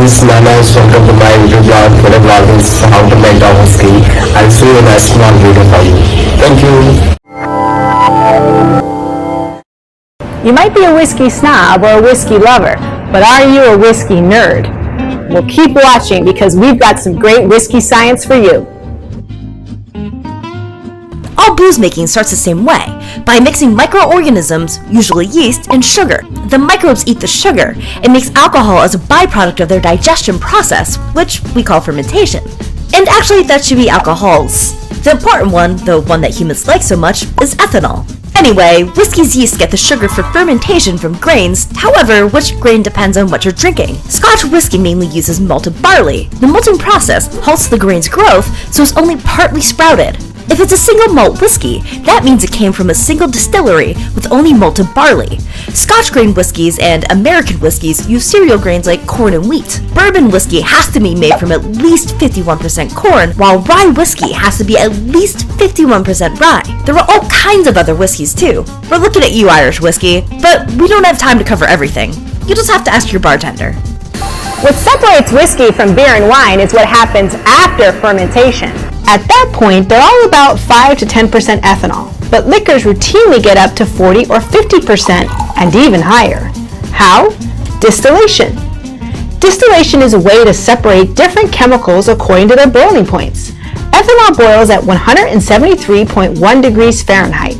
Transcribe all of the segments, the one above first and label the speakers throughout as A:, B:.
A: is Manoj. Welcome to my YouTube blog, Twitter blog is how to make a whiskey. I'll see you in a small video for you. Thank you.
B: You might be a whiskey snob or a whiskey lover, but are you a whiskey nerd? Well, keep watching because we've got some great whiskey science for you.
C: All booze making starts the same way, by mixing microorganisms, usually yeast, and sugar. The microbes eat the sugar and makes alcohol as a byproduct of their digestion process, which we call fermentation. And actually, that should be alcohols. The important one, the one that humans like so much, is ethanol. Anyway, whiskey's yeast get the sugar for fermentation from grains, however, which grain depends on what you're drinking. Scotch whiskey mainly uses malted barley. The malting process halts the grain's growth, so it's only partly sprouted. If it's a single malt whiskey, that means it came from a single distillery with only malted barley. Scotch grain whiskeys and American whiskeys use cereal grains like corn and wheat. Bourbon whiskey has to be made from at least 51% corn, while rye whiskey has to be at least 51% rye. There are all kinds of other whiskeys too. We're looking at you, Irish whiskey, but we don't have time to cover everything. You just have to ask your bartender.
B: What separates whiskey from beer and wine is what happens after fermentation. At that point, they're all about 5 to 10% ethanol, but liquors routinely get up to 40 or 50% and even higher. How? Distillation. Distillation is a way to separate different chemicals according to their boiling points. Ethanol boils at 173.1 degrees Fahrenheit.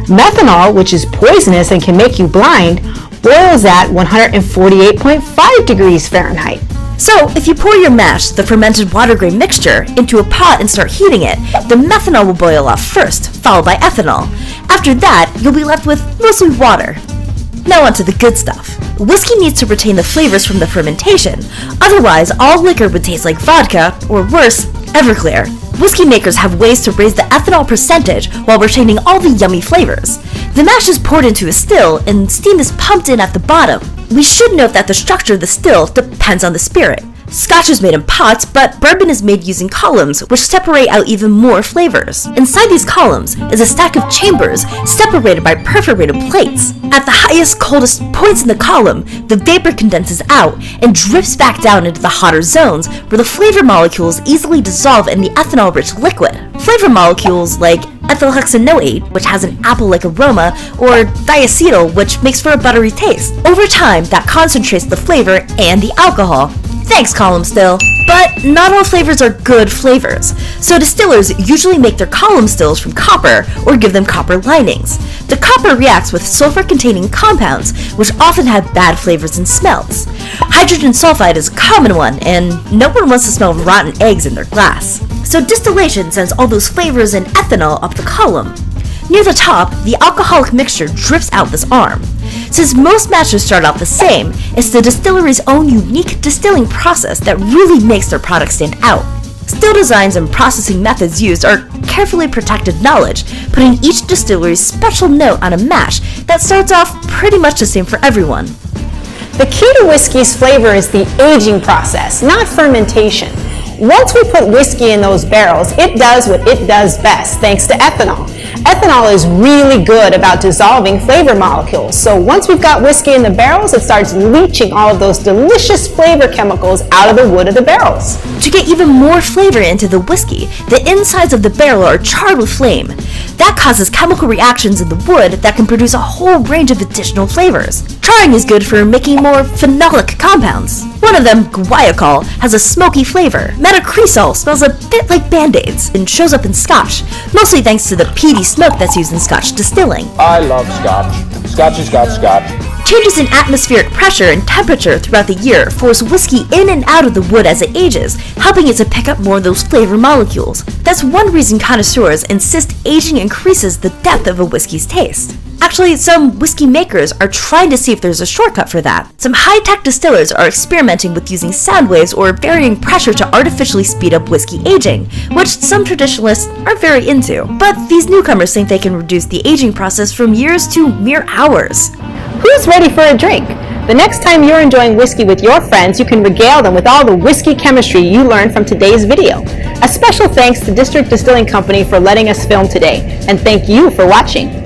B: Methanol, which is poisonous and can make you blind, boils at 148.5 degrees Fahrenheit.
C: So, if you pour your mash, the fermented water grain mixture, into a pot and start heating it, the methanol will boil off first, followed by ethanol. After that, you'll be left with mostly water. Now onto the good stuff. Whiskey needs to retain the flavors from the fermentation, otherwise all liquor would taste like vodka, or worse, Everclear. Whiskey makers have ways to raise the ethanol percentage while retaining all the yummy flavors. The mash is poured into a still and steam is pumped in at the bottom. We should note that the structure of the still depends on the spirit. Scotch is made in pots, but bourbon is made using columns, which separate out even more flavors. Inside these columns is a stack of chambers separated by perforated plates. At the highest, coldest points in the column, the vapor condenses out and drifts back down into the hotter zones where the flavor molecules easily dissolve in the ethanol-rich liquid. Flavor molecules like ethylhexanoate, which has an apple-like aroma, or diacetyl, which makes for a buttery taste. Over time, that concentrates the flavor and the alcohol. Thanks, column still. But not all flavors are good flavors, so distillers usually make their column stills from copper or give them copper linings. The copper reacts with sulfur-containing compounds, which often have bad flavors and smells. Hydrogen sulfide is a common one, and no one wants to smell rotten eggs in their glass. So distillation sends all those flavors and ethanol up the column. Near the top, the alcoholic mixture drips out this arm. Since most matches start out the same, it's the distillery's own unique distilling process that really makes their product stand out. Still designs and processing methods used are carefully protected knowledge, putting each distillery's special note on a mash that starts off pretty much the same for everyone.
B: The key to whiskey's flavor is the aging process, not fermentation. Once we put whiskey in those barrels, it does what it does best, thanks to ethanol. Ethanol is really good about dissolving flavor molecules, so once we've got whiskey in the barrels, it starts leaching all of those delicious flavor chemicals out of the wood of the barrels.
C: To get even more flavor into the whiskey, the insides of the barrel are charred with flame. That causes chemical reactions in the wood that can produce a whole range of additional flavors. Charring is good for making more phenolic compounds. One of them, guaiacol, has a smoky flavor. Metacresol smells a bit like Band-Aids and shows up in Scotch, mostly thanks to the peaty smoke that's used in Scotch distilling.
D: I love Scotch. Scotch has got Scotch.
C: Changes in atmospheric pressure and temperature throughout the year force whiskey in and out of the wood as it ages, helping it to pick up more of those flavor molecules. That's one reason connoisseurs insist aging increases the depth of a whiskey's taste. Actually, some whiskey makers are trying to see if there's a shortcut for that. Some high-tech distillers are experimenting with using sound waves or varying pressure to artificially speed up whiskey aging, which some traditionalists are very into. But these newcomers think they can reduce the aging process from years to mere hours.
B: Who's ready for a drink? The next time you're enjoying whiskey with your friends, you can regale them with all the whiskey chemistry you learned from today's video. A special thanks to District Distilling Company for letting us film today, and thank you for watching.